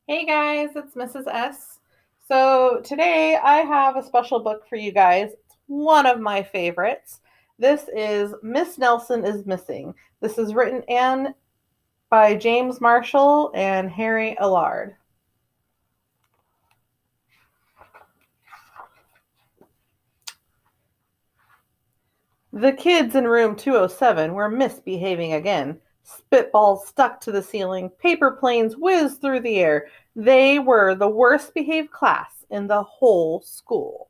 Hey guys, it's Mrs. S. So today I have a special book for you guys. It's one of my favorites. This is Miss Nelson is Missing. This is written by James Marshall and Harry Allard. The kids in room 207 were misbehaving again. Spitballs stuck to the ceiling, paper planes whizzed through the air. They were the worst behaved class in the whole school.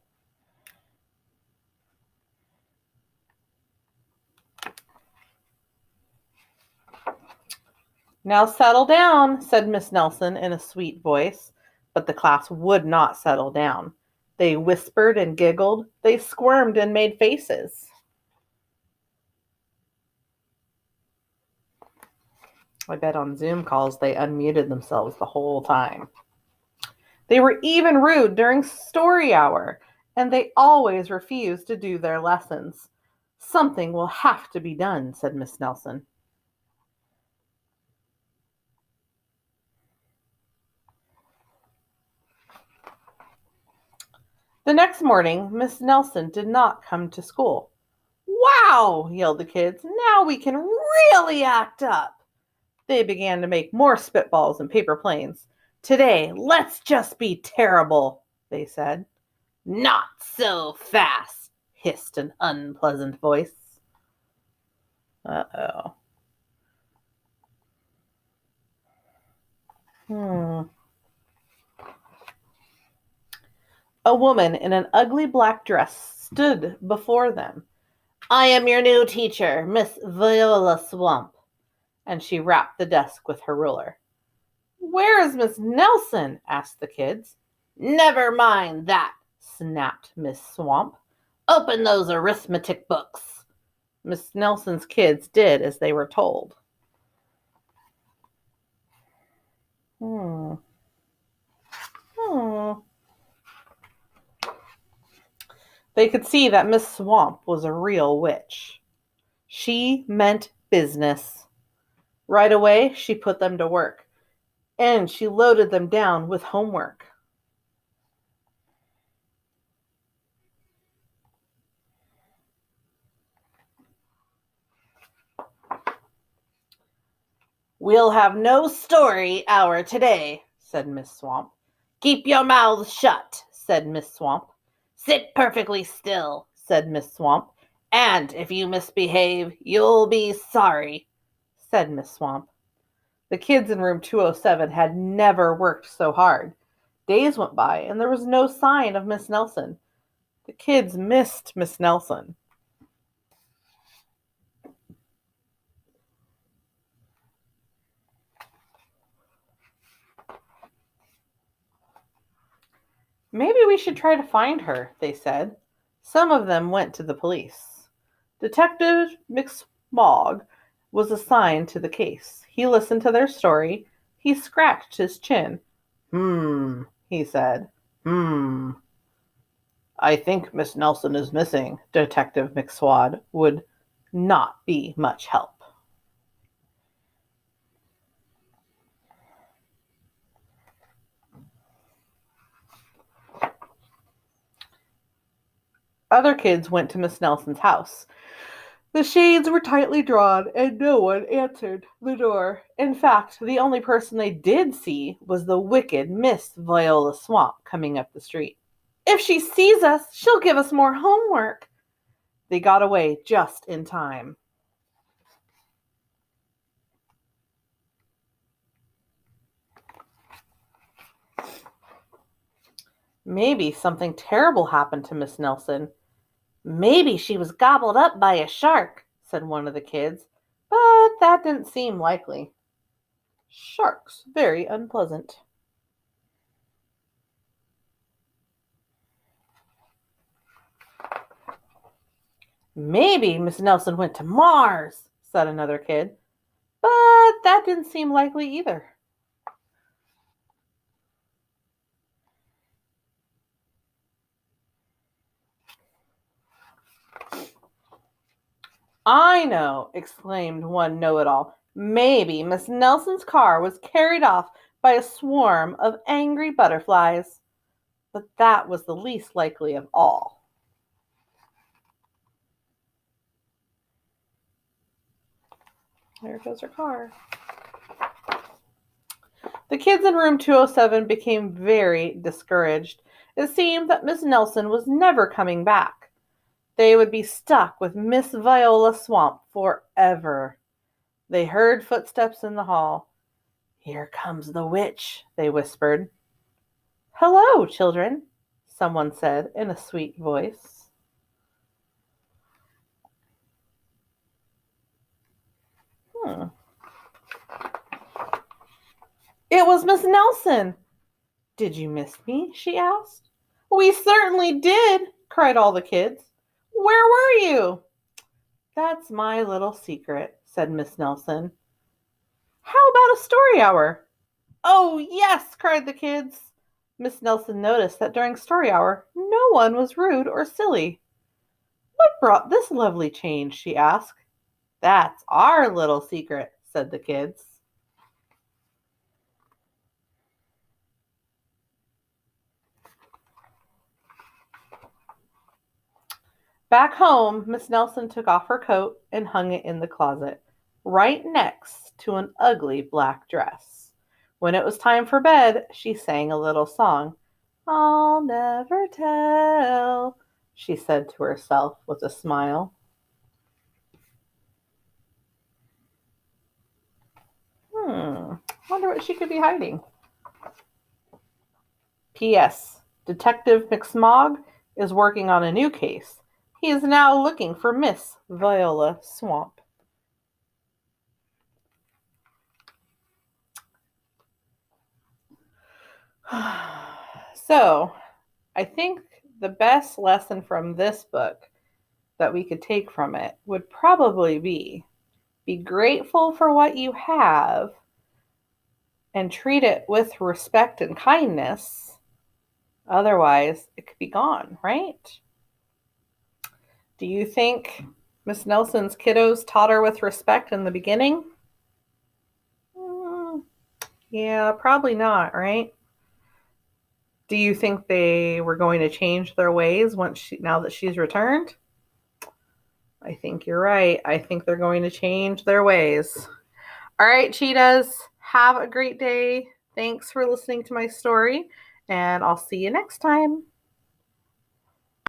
Now settle down, said Miss Nelson in a sweet voice, but the class would not settle down. They whispered and giggled, they squirmed and made faces. I bet on Zoom calls they unmuted themselves the whole time. They were even rude during story hour, and they always refused to do their lessons. Something will have to be done, said Miss Nelson. The next morning, Miss Nelson did not come to school. Wow, yelled the kids. Now we can really act up. They began to make more spitballs and paper planes. Today, let's just be terrible, they said. Not so fast, hissed an unpleasant voice. Uh-oh. Hmm. A woman in an ugly black dress stood before them. I am your new teacher, Miss Viola Swamp. And she rapped the desk with her ruler. Where is Miss Nelson? Asked the kids. Never mind that, snapped Miss Swamp. Open those arithmetic books. Miss Nelson's kids did as they were told. Hmm. Hmm. They could see that Miss Swamp was a real witch. She meant business. Right away, she put them to work, and she loaded them down with homework. We'll have no story hour today, said Miss Swamp. Keep your mouths shut, said Miss Swamp. Sit perfectly still, said Miss Swamp. And if you misbehave, you'll be sorry, said Miss Swamp. The kids in room 207 had never worked so hard. Days went by, and there was no sign of Miss Nelson. The kids missed Miss Nelson. Maybe we should try to find her, they said. Some of them went to the police. Detective McSmog was assigned to the case. He listened to their story. He scratched his chin. He said. I think Miss Nelson is missing. Detective McSwad would not be much help. Other kids went to Miss Nelson's house. The shades were tightly drawn, and no one answered the door. In fact, the only person they did see was the wicked Miss Viola Swamp coming up the street. If she sees us, she'll give us more homework. They got away just in time. Maybe something terrible happened to Miss Nelson. Maybe she was gobbled up by a shark, said one of the kids, but that didn't seem likely. Sharks, very unpleasant. Maybe Miss Nelson went to Mars, said another kid, but that didn't seem likely either. I know, exclaimed one know-it-all. Maybe Miss Nelson's car was carried off by a swarm of angry butterflies. But that was the least likely of all. There goes her car. The kids in room 207 became very discouraged. It seemed that Miss Nelson was never coming back. They would be stuck with Miss Viola Swamp forever. They heard footsteps in the hall. "Here comes the witch," they whispered. "Hello, children," someone said in a sweet voice. It was Miss Nelson. "Did you miss me?" she asked. "We certainly did," cried all the kids. "Where were you?" "That's my little secret," said Miss Nelson. "How about a story hour?" "Oh, yes," cried the kids. Miss Nelson noticed that during story hour, no one was rude or silly. "What brought this lovely change?" she asked. "That's our little secret," said the kids. Back home, Miss Nelson took off her coat and hung it in the closet, right next to an ugly black dress. When it was time for bed, she sang a little song. "I'll never tell," she said to herself with a smile. Wonder what she could be hiding. P.S. Detective McSmog is working on a new case. He is now looking for Miss Viola Swamp. So, I think the best lesson from this book that we could take from it would probably be grateful for what you have and treat it with respect and kindness. Otherwise, it could be gone, right? Do you think Miss Nelson's kiddos taught her with respect in the beginning? Yeah, probably not, right? Do you think they were going to change their ways now that she's returned? I think you're right. I think they're going to change their ways. All right, cheetahs, have a great day. Thanks for listening to my story, and I'll see you next time.